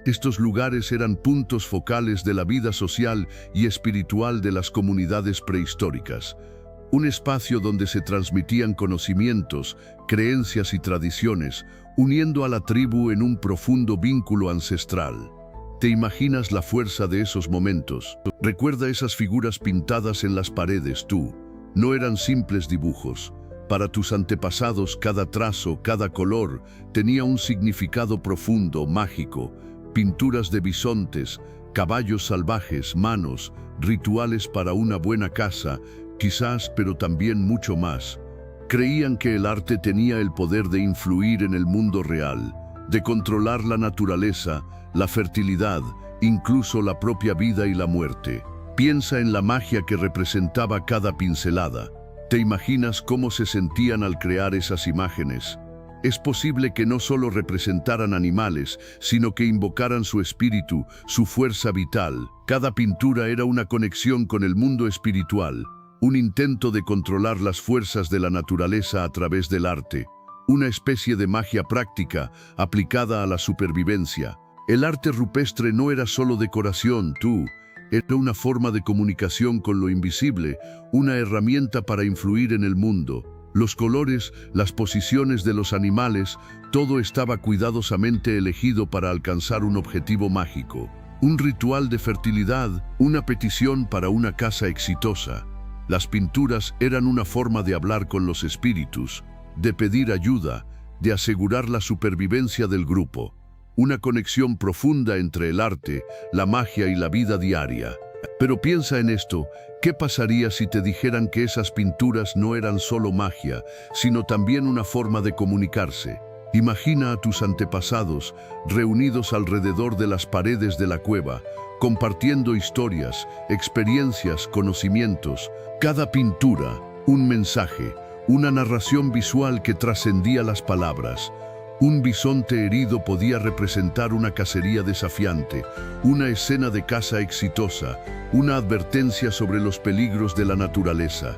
Estos lugares eran puntos focales de la vida social y espiritual de las comunidades prehistóricas. Un espacio donde se transmitían conocimientos, creencias y tradiciones, uniendo a la tribu en un profundo vínculo ancestral. ¿Te imaginas la fuerza de esos momentos? Recuerda esas figuras pintadas en las paredes, tú. No eran simples dibujos. Para tus antepasados, cada trazo, cada color, tenía un significado profundo, mágico. Pinturas de bisontes, caballos salvajes, manos, rituales para una buena casa, quizás, pero también mucho más. Creían que el arte tenía el poder de influir en el mundo real, de controlar la naturaleza, la fertilidad, incluso la propia vida y la muerte. Piensa en la magia que representaba cada pincelada. ¿Te imaginas cómo se sentían al crear esas imágenes? Es posible que no solo representaran animales, sino que invocaran su espíritu, su fuerza vital. Cada pintura era una conexión con el mundo espiritual, un intento de controlar las fuerzas de la naturaleza a través del arte, una especie de magia práctica aplicada a la supervivencia. El arte rupestre no era solo decoración, era una forma de comunicación con lo invisible, una herramienta para influir en el mundo. Los colores, las posiciones de los animales, todo estaba cuidadosamente elegido para alcanzar un objetivo mágico. Un ritual de fertilidad, una petición para una casa exitosa. Las pinturas eran una forma de hablar con los espíritus, de pedir ayuda, de asegurar la supervivencia del grupo. Una conexión profunda entre el arte, la magia y la vida diaria. Pero piensa en esto, ¿qué pasaría si te dijeran que esas pinturas no eran solo magia, sino también una forma de comunicarse? Imagina a tus antepasados reunidos alrededor de las paredes de la cueva, compartiendo historias, experiencias, conocimientos. Cada pintura, un mensaje, una narración visual que trascendía las palabras. Un bisonte herido podía representar una cacería desafiante, una escena de caza exitosa, una advertencia sobre los peligros de la naturaleza.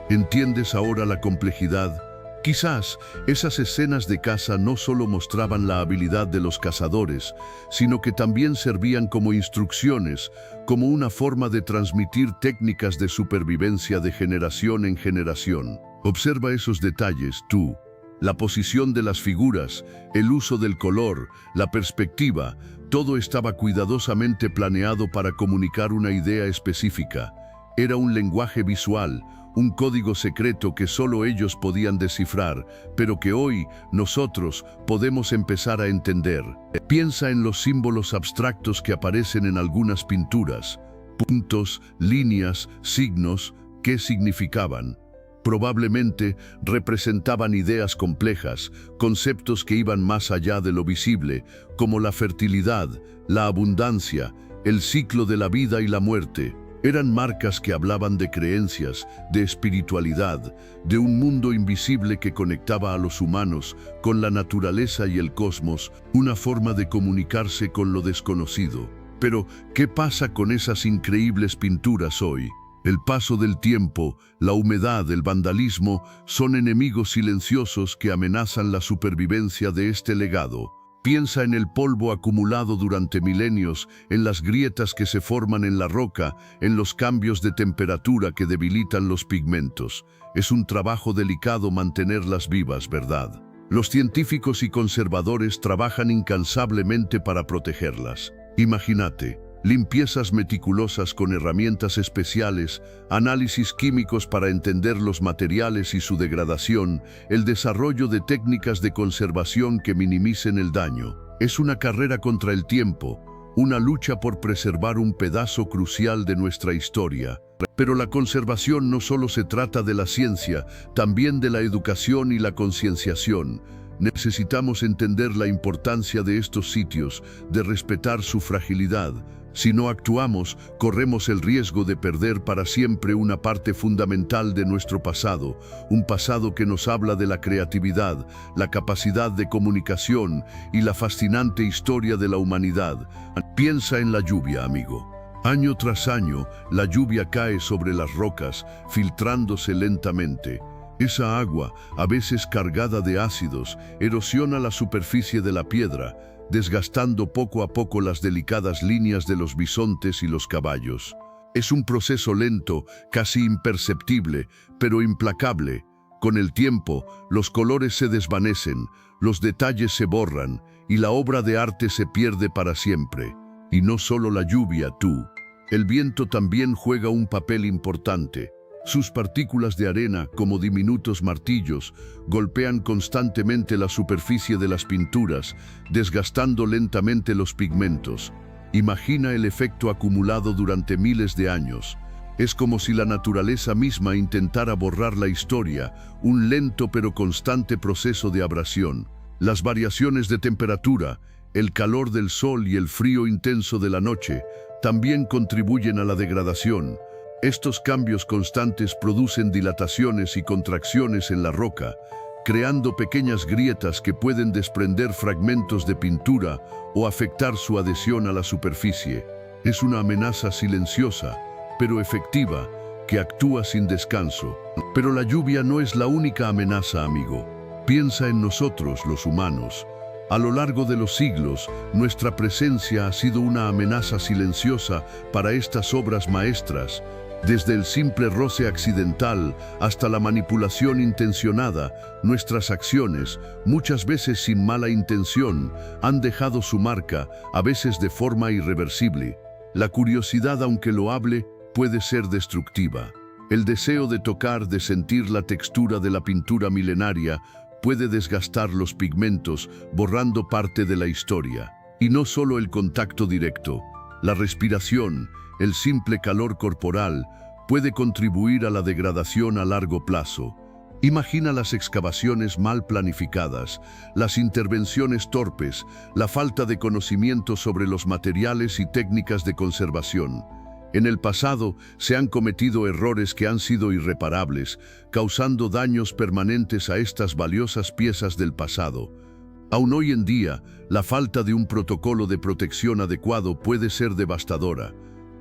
¿Entiendes ahora la complejidad? Quizás esas escenas de caza no solo mostraban la habilidad de los cazadores, sino que también servían como instrucciones, como una forma de transmitir técnicas de supervivencia de generación en generación. Observa esos detalles, tú. La posición de las figuras, el uso del color, la perspectiva, todo estaba cuidadosamente planeado para comunicar una idea específica. Era un lenguaje visual, un código secreto que solo ellos podían descifrar, pero que hoy nosotros podemos empezar a entender. Piensa en los símbolos abstractos que aparecen en algunas pinturas. Puntos, líneas, signos, ¿qué significaban? Probablemente representaban ideas complejas, conceptos que iban más allá de lo visible, como la fertilidad, la abundancia, el ciclo de la vida y la muerte. Eran marcas que hablaban de creencias, de espiritualidad, de un mundo invisible que conectaba a los humanos con la naturaleza y el cosmos, una forma de comunicarse con lo desconocido. Pero, ¿qué pasa con esas increíbles pinturas hoy? El paso del tiempo, la humedad, el vandalismo, son enemigos silenciosos que amenazan la supervivencia de este legado. Piensa en el polvo acumulado durante milenios, en las grietas que se forman en la roca, en los cambios de temperatura que debilitan los pigmentos. Es un trabajo delicado mantenerlas vivas, ¿verdad? Los científicos y conservadores trabajan incansablemente para protegerlas. Imagínate. Limpiezas meticulosas con herramientas especiales, análisis químicos para entender los materiales y su degradación, el desarrollo de técnicas de conservación que minimicen el daño. Es una carrera contra el tiempo, una lucha por preservar un pedazo crucial de nuestra historia. Pero la conservación no solo se trata de la ciencia, también de la educación y la concienciación. Necesitamos entender la importancia de estos sitios, de respetar su fragilidad. Si no actuamos, corremos el riesgo de perder para siempre una parte fundamental de nuestro pasado, un pasado que nos habla de la creatividad, la capacidad de comunicación y la fascinante historia de la humanidad. Piensa en la lluvia, amigo. Año tras año, la lluvia cae sobre las rocas, filtrándose lentamente. Esa agua, a veces cargada de ácidos, erosiona la superficie de la piedra, desgastando poco a poco las delicadas líneas de los bisontes y los caballos. Es un proceso lento, casi imperceptible, pero implacable. Con el tiempo, los colores se desvanecen, los detalles se borran, y la obra de arte se pierde para siempre. Y no solo la lluvia, tú. El viento también juega un papel importante. Sus partículas de arena, como diminutos martillos, golpean constantemente la superficie de las pinturas, desgastando lentamente los pigmentos. Imagina el efecto acumulado durante miles de años. Es como si la naturaleza misma intentara borrar la historia, un lento pero constante proceso de abrasión. Las variaciones de temperatura, el calor del sol y el frío intenso de la noche, también contribuyen a la degradación. Estos cambios constantes producen dilataciones y contracciones en la roca, creando pequeñas grietas que pueden desprender fragmentos de pintura o afectar su adhesión a la superficie. Es una amenaza silenciosa, pero efectiva, que actúa sin descanso. Pero la lluvia no es la única amenaza, amigo. Piensa en nosotros, los humanos. A lo largo de los siglos, nuestra presencia ha sido una amenaza silenciosa para estas obras maestras. Desde el simple roce accidental hasta la manipulación intencionada, nuestras acciones, muchas veces sin mala intención, han dejado su marca, a veces de forma irreversible. La curiosidad, aunque loable, puede ser destructiva. El deseo de tocar, de sentir la textura de la pintura milenaria, puede desgastar los pigmentos, borrando parte de la historia. Y no solo el contacto directo, la respiración, el simple calor corporal puede contribuir a la degradación a largo plazo. Imagina las excavaciones mal planificadas, las intervenciones torpes, la falta de conocimiento sobre los materiales y técnicas de conservación. En el pasado se han cometido errores que han sido irreparables, causando daños permanentes a estas valiosas piezas del pasado. Aún hoy en día, la falta de un protocolo de protección adecuado puede ser devastadora.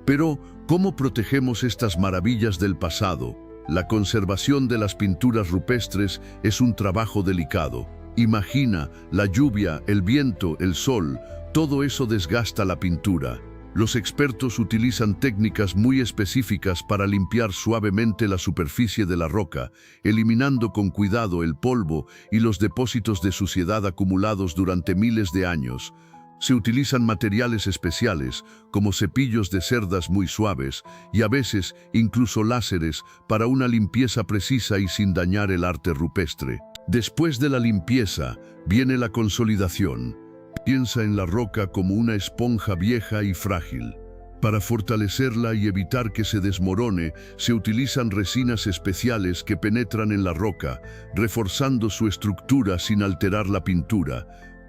Pero, ¿cómo protegemos estas maravillas del pasado? La conservación de las pinturas rupestres es un trabajo delicado. Imagina, la lluvia, el viento, el sol, todo eso desgasta la pintura. Los expertos utilizan técnicas muy específicas para limpiar suavemente la superficie de la roca, eliminando con cuidado el polvo y los depósitos de suciedad acumulados durante miles de años. Se utilizan materiales especiales, como cepillos de cerdas muy suaves, y a veces incluso láseres, para una limpieza precisa y sin dañar el arte rupestre. Después de la limpieza, viene la consolidación. Piensa en la roca como una esponja vieja y frágil. Para fortalecerla y evitar que se desmorone, se utilizan resinas especiales que penetran en la roca, reforzando su estructura sin alterar la pintura.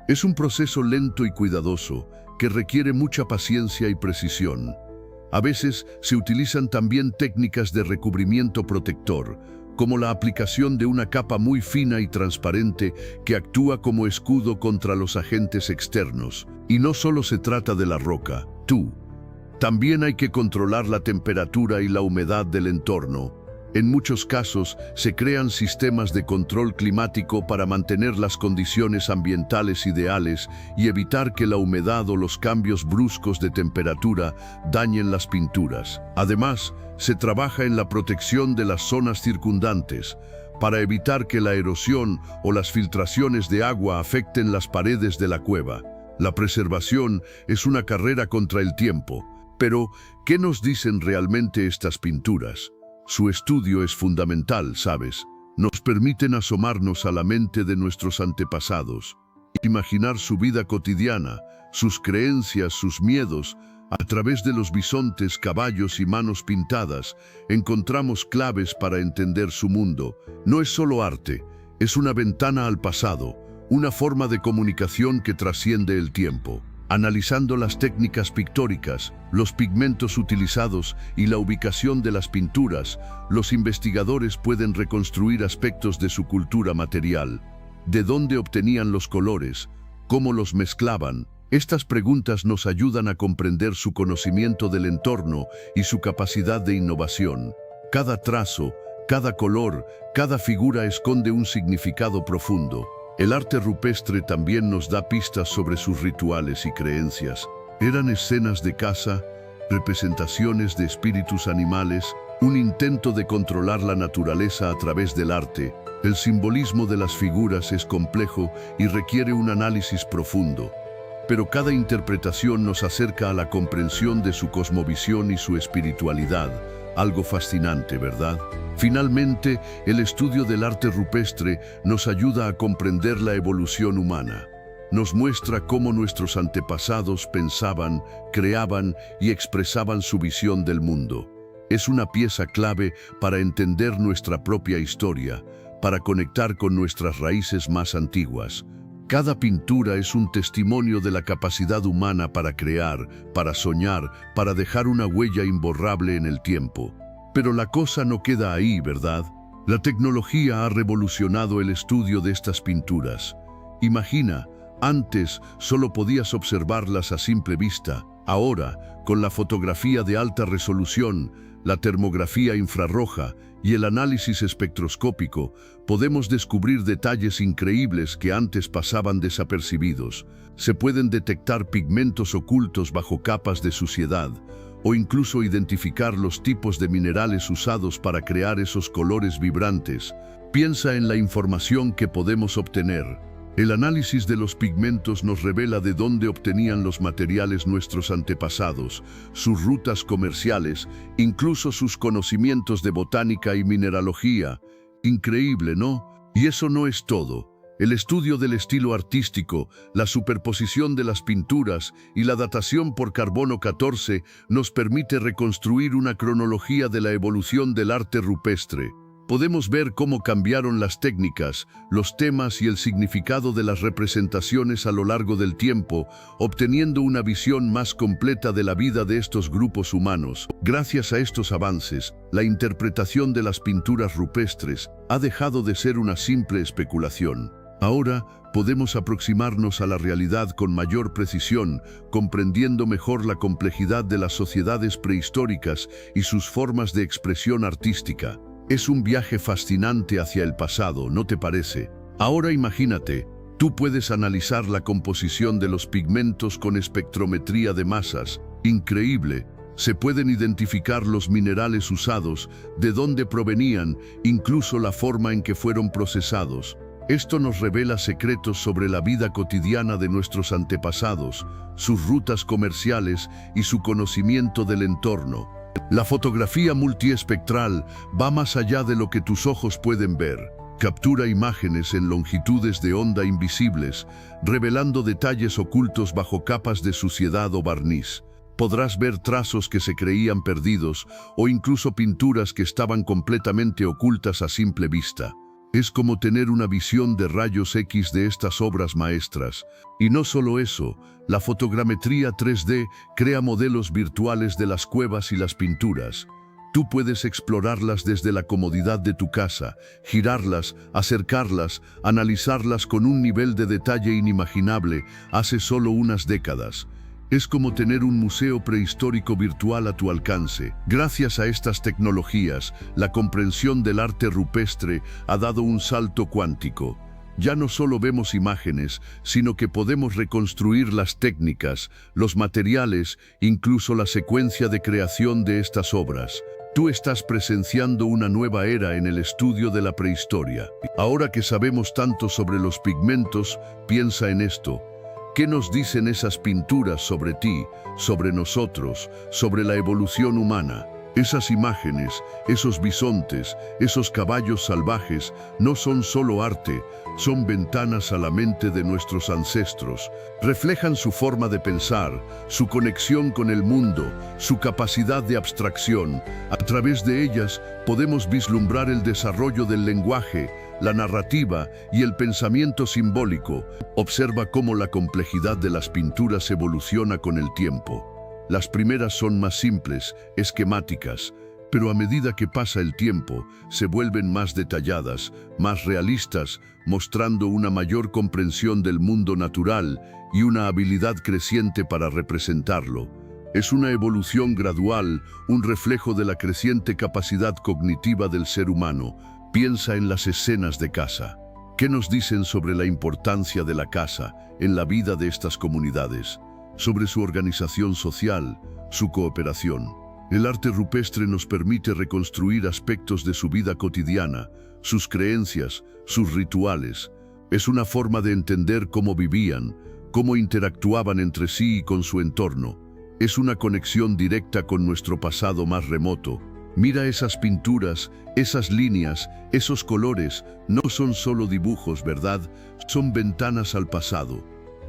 Es un proceso lento y cuidadoso, que requiere mucha paciencia y precisión. A veces se utilizan también técnicas de recubrimiento protector, como la aplicación de una capa muy fina y transparente que actúa como escudo contra los agentes externos. Y no solo se trata de la roca, también hay que controlar la temperatura y la humedad del entorno. En muchos casos, se crean sistemas de control climático para mantener las condiciones ambientales ideales y evitar que la humedad o los cambios bruscos de temperatura dañen las pinturas. Además, se trabaja en la protección de las zonas circundantes, para evitar que la erosión o las filtraciones de agua afecten las paredes de la cueva. La preservación es una carrera contra el tiempo. Pero, ¿qué nos dicen realmente estas pinturas? Su estudio es fundamental, ¿sabes? Nos permiten asomarnos a la mente de nuestros antepasados, imaginar su vida cotidiana, sus creencias, sus miedos. A través de los bisontes, caballos y manos pintadas, encontramos claves para entender su mundo. No es solo arte, es una ventana al pasado, una forma de comunicación que trasciende el tiempo. Analizando las técnicas pictóricas, los pigmentos utilizados y la ubicación de las pinturas, los investigadores pueden reconstruir aspectos de su cultura material. ¿De dónde obtenían los colores? ¿Cómo los mezclaban? Estas preguntas nos ayudan a comprender su conocimiento del entorno y su capacidad de innovación. Cada trazo, cada color, cada figura esconde un significado profundo. El arte rupestre también nos da pistas sobre sus rituales y creencias. Eran escenas de caza, representaciones de espíritus animales, un intento de controlar la naturaleza a través del arte. El simbolismo de las figuras es complejo y requiere un análisis profundo. Pero cada interpretación nos acerca a la comprensión de su cosmovisión y su espiritualidad. Algo fascinante, ¿verdad? Finalmente, el estudio del arte rupestre nos ayuda a comprender la evolución humana. Nos muestra cómo nuestros antepasados pensaban, creaban y expresaban su visión del mundo. Es una pieza clave para entender nuestra propia historia, para conectar con nuestras raíces más antiguas. Cada pintura es un testimonio de la capacidad humana para crear, para soñar, para dejar una huella imborrable en el tiempo. Pero la cosa no queda ahí, ¿verdad? La tecnología ha revolucionado el estudio de estas pinturas. Imagina, antes solo podías observarlas a simple vista. Ahora, con la fotografía de alta resolución, la termografía infrarroja y el análisis espectroscópico, podemos descubrir detalles increíbles que antes pasaban desapercibidos. Se pueden detectar pigmentos ocultos bajo capas de suciedad, o incluso identificar los tipos de minerales usados para crear esos colores vibrantes. Piensa en la información que podemos obtener. El análisis de los pigmentos nos revela de dónde obtenían los materiales nuestros antepasados, sus rutas comerciales, incluso sus conocimientos de botánica y mineralogía. Increíble, ¿no? Y eso no es todo. El estudio del estilo artístico, la superposición de las pinturas y la datación por carbono 14 nos permite reconstruir una cronología de la evolución del arte rupestre. Podemos ver cómo cambiaron las técnicas, los temas y el significado de las representaciones a lo largo del tiempo, obteniendo una visión más completa de la vida de estos grupos humanos. Gracias a estos avances, la interpretación de las pinturas rupestres ha dejado de ser una simple especulación. Ahora podemos aproximarnos a la realidad con mayor precisión, comprendiendo mejor la complejidad de las sociedades prehistóricas y sus formas de expresión artística. Es un viaje fascinante hacia el pasado, ¿no te parece? Ahora imagínate, tú puedes analizar la composición de los pigmentos con espectrometría de masas. Increíble. Se pueden identificar los minerales usados, de dónde provenían, incluso la forma en que fueron procesados. Esto nos revela secretos sobre la vida cotidiana de nuestros antepasados, sus rutas comerciales y su conocimiento del entorno. La fotografía multiespectral va más allá de lo que tus ojos pueden ver. Captura imágenes en longitudes de onda invisibles, revelando detalles ocultos bajo capas de suciedad o barniz. Podrás ver trazos que se creían perdidos o incluso pinturas que estaban completamente ocultas a simple vista. Es como tener una visión de rayos X de estas obras maestras. Y no solo eso, la fotogrametría 3D crea modelos virtuales de las cuevas y las pinturas. Tú puedes explorarlas desde la comodidad de tu casa, girarlas, acercarlas, analizarlas con un nivel de detalle inimaginable hace solo unas décadas. Es como tener un museo prehistórico virtual a tu alcance. Gracias a estas tecnologías, la comprensión del arte rupestre ha dado un salto cuántico. Ya no solo vemos imágenes, sino que podemos reconstruir las técnicas, los materiales, incluso la secuencia de creación de estas obras. Tú estás presenciando una nueva era en el estudio de la prehistoria. Ahora que sabemos tanto sobre los pigmentos, piensa en esto. ¿Qué nos dicen esas pinturas sobre ti, sobre nosotros, sobre la evolución humana? Esas imágenes, esos bisontes, esos caballos salvajes, no son solo arte, son ventanas a la mente de nuestros ancestros. Reflejan su forma de pensar, su conexión con el mundo, su capacidad de abstracción. A través de ellas podemos vislumbrar el desarrollo del lenguaje, la narrativa y el pensamiento simbólico. Observa cómo la complejidad de las pinturas evoluciona con el tiempo. Las primeras son más simples, esquemáticas, pero a medida que pasa el tiempo, se vuelven más detalladas, más realistas, mostrando una mayor comprensión del mundo natural y una habilidad creciente para representarlo. Es una evolución gradual, un reflejo de la creciente capacidad cognitiva del ser humano. Piensa en las escenas de caza. ¿Qué nos dicen sobre la importancia de la caza en la vida de estas comunidades? Sobre su organización social, su cooperación. El arte rupestre nos permite reconstruir aspectos de su vida cotidiana, sus creencias, sus rituales. Es una forma de entender cómo vivían, cómo interactuaban entre sí y con su entorno. Es una conexión directa con nuestro pasado más remoto. Mira esas pinturas, esas líneas, esos colores, no son solo dibujos, ¿verdad? Son ventanas al pasado.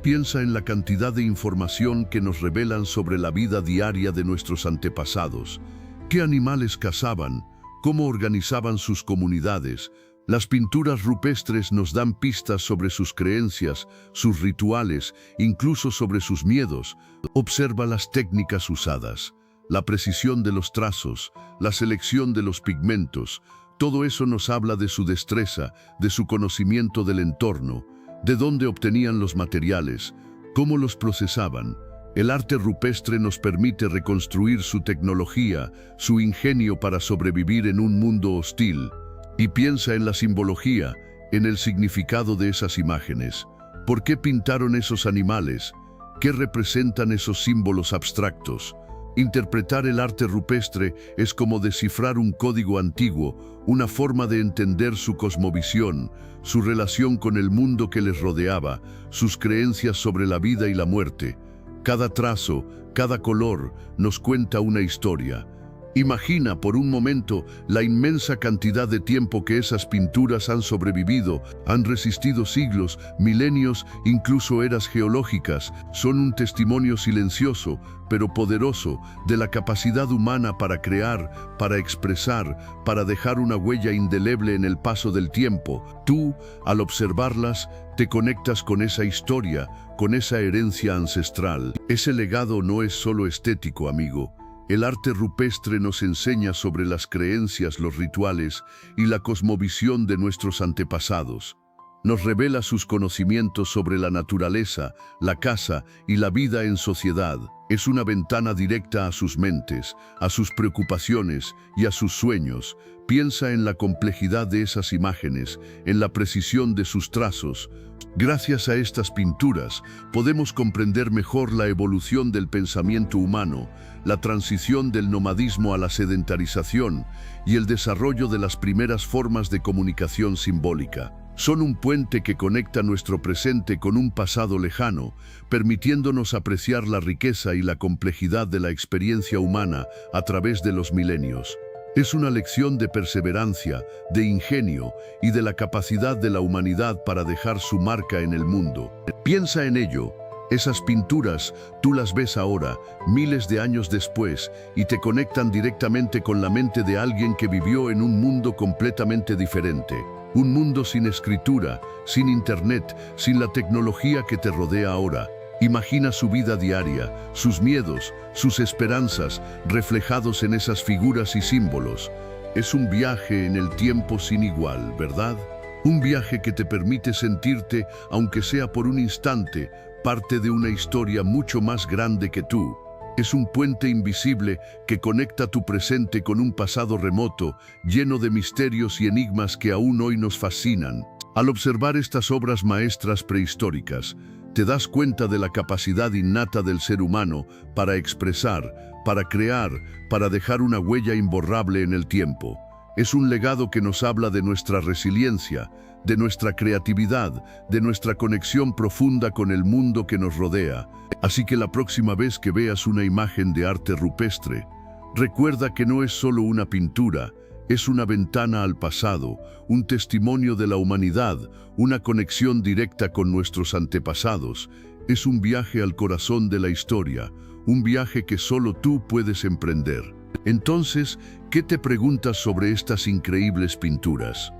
Piensa en la cantidad de información que nos revelan sobre la vida diaria de nuestros antepasados. ¿Qué animales cazaban? ¿Cómo organizaban sus comunidades? Las pinturas rupestres nos dan pistas sobre sus creencias, sus rituales, incluso sobre sus miedos. Observa las técnicas usadas, la precisión de los trazos, la selección de los pigmentos. Todo eso nos habla de su destreza, de su conocimiento del entorno, de dónde obtenían los materiales, cómo los procesaban. El arte rupestre nos permite reconstruir su tecnología, su ingenio para sobrevivir en un mundo hostil. Y piensa en la simbología, en el significado de esas imágenes. ¿Por qué pintaron esos animales? ¿Qué representan esos símbolos abstractos? Interpretar el arte rupestre es como descifrar un código antiguo, una forma de entender su cosmovisión, su relación con el mundo que les rodeaba, sus creencias sobre la vida y la muerte. Cada trazo, cada color, nos cuenta una historia. Imagina por un momento la inmensa cantidad de tiempo que esas pinturas han sobrevivido, han resistido siglos, milenios, incluso eras geológicas. Son un testimonio silencioso, pero poderoso, de la capacidad humana para crear, para expresar, para dejar una huella indeleble en el paso del tiempo. Tú, al observarlas, te conectas con esa historia, con esa herencia ancestral. Ese legado no es solo estético, amigo. El arte rupestre nos enseña sobre las creencias, los rituales y la cosmovisión de nuestros antepasados. Nos revela sus conocimientos sobre la naturaleza, la caza y la vida en sociedad. Es una ventana directa a sus mentes, a sus preocupaciones y a sus sueños. Piensa en la complejidad de esas imágenes, en la precisión de sus trazos. Gracias a estas pinturas, podemos comprender mejor la evolución del pensamiento humano, la transición del nomadismo a la sedentarización y el desarrollo de las primeras formas de comunicación simbólica. Son un puente que conecta nuestro presente con un pasado lejano, permitiéndonos apreciar la riqueza y la complejidad de la experiencia humana a través de los milenios. Es una lección de perseverancia, de ingenio y de la capacidad de la humanidad para dejar su marca en el mundo. Piensa en ello. Esas pinturas, tú las ves ahora, miles de años después, y te conectan directamente con la mente de alguien que vivió en un mundo completamente diferente. Un mundo sin escritura, sin internet, sin la tecnología que te rodea ahora. Imagina su vida diaria, sus miedos, sus esperanzas, reflejados en esas figuras y símbolos. Es un viaje en el tiempo sin igual, ¿verdad? Un viaje que te permite sentirte, aunque sea por un instante, parte de una historia mucho más grande que tú. Es un puente invisible que conecta tu presente con un pasado remoto, lleno de misterios y enigmas que aún hoy nos fascinan. Al observar estas obras maestras prehistóricas, te das cuenta de la capacidad innata del ser humano para expresar, para crear, para dejar una huella imborrable en el tiempo. Es un legado que nos habla de nuestra resiliencia, de nuestra creatividad, de nuestra conexión profunda con el mundo que nos rodea. Así que la próxima vez que veas una imagen de arte rupestre, recuerda que no es solo una pintura, es una ventana al pasado, un testimonio de la humanidad, una conexión directa con nuestros antepasados. Es un viaje al corazón de la historia, un viaje que solo tú puedes emprender. Entonces, ¿qué te preguntas sobre estas increíbles pinturas?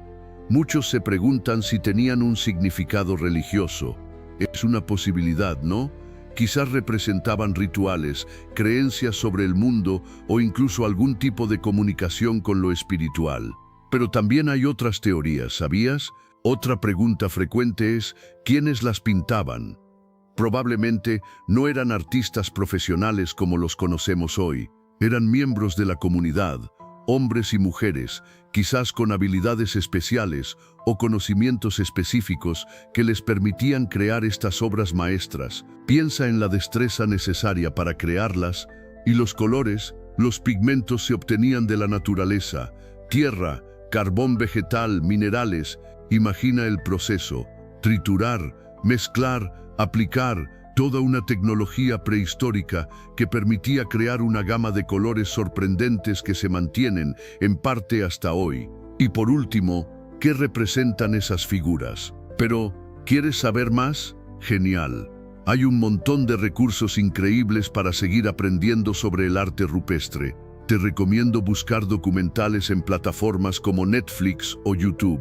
Muchos se preguntan si tenían un significado religioso. Es una posibilidad, ¿no? Quizás representaban rituales, creencias sobre el mundo o incluso algún tipo de comunicación con lo espiritual. Pero también hay otras teorías, ¿sabías? Otra pregunta frecuente es, ¿quiénes las pintaban? Probablemente no eran artistas profesionales como los conocemos hoy. Eran miembros de la comunidad, hombres y mujeres, quizás con habilidades especiales o conocimientos específicos que les permitían crear estas obras maestras. Piensa en la destreza necesaria para crearlas, y los colores, los pigmentos se obtenían de la naturaleza, tierra, carbón vegetal, minerales. Imagina el proceso: triturar, mezclar, aplicar, toda una tecnología prehistórica que permitía crear una gama de colores sorprendentes que se mantienen en parte hasta hoy. Y por último, ¿qué representan esas figuras? Pero, ¿quieres saber más? Genial. Hay un montón de recursos increíbles para seguir aprendiendo sobre el arte rupestre. Te recomiendo buscar documentales en plataformas como Netflix o YouTube.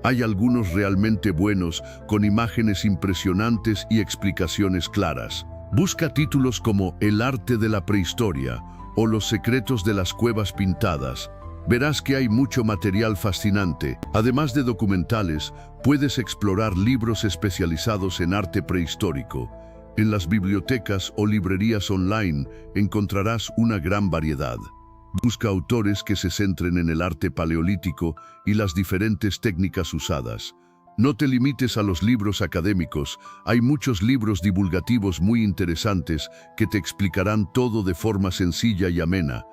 Hay algunos realmente buenos, con imágenes impresionantes y explicaciones claras. Busca títulos como El arte de la prehistoria o Los secretos de las cuevas pintadas. Verás que hay mucho material fascinante. Además de documentales, puedes explorar libros especializados en arte prehistórico. En las bibliotecas o librerías online encontrarás una gran variedad. Busca autores que se centren en el arte paleolítico y las diferentes técnicas usadas. No te limites a los libros académicos, hay muchos libros divulgativos muy interesantes que te explicarán todo de forma sencilla y amena.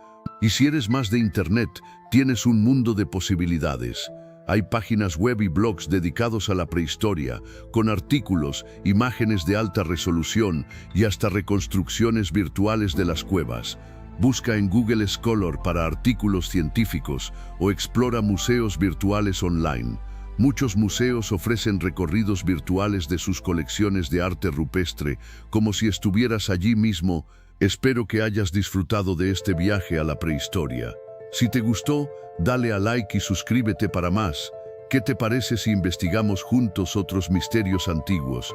Y si eres más de Internet, tienes un mundo de posibilidades. Hay páginas web y blogs dedicados a la prehistoria, con artículos, imágenes de alta resolución y hasta reconstrucciones virtuales de las cuevas. Busca en Google Scholar para artículos científicos o explora museos virtuales online. Muchos museos ofrecen recorridos virtuales de sus colecciones de arte rupestre, como si estuvieras allí mismo. Espero que hayas disfrutado de este viaje a la prehistoria. Si te gustó, dale a like y suscríbete para más. ¿Qué te parece si investigamos juntos otros misterios antiguos?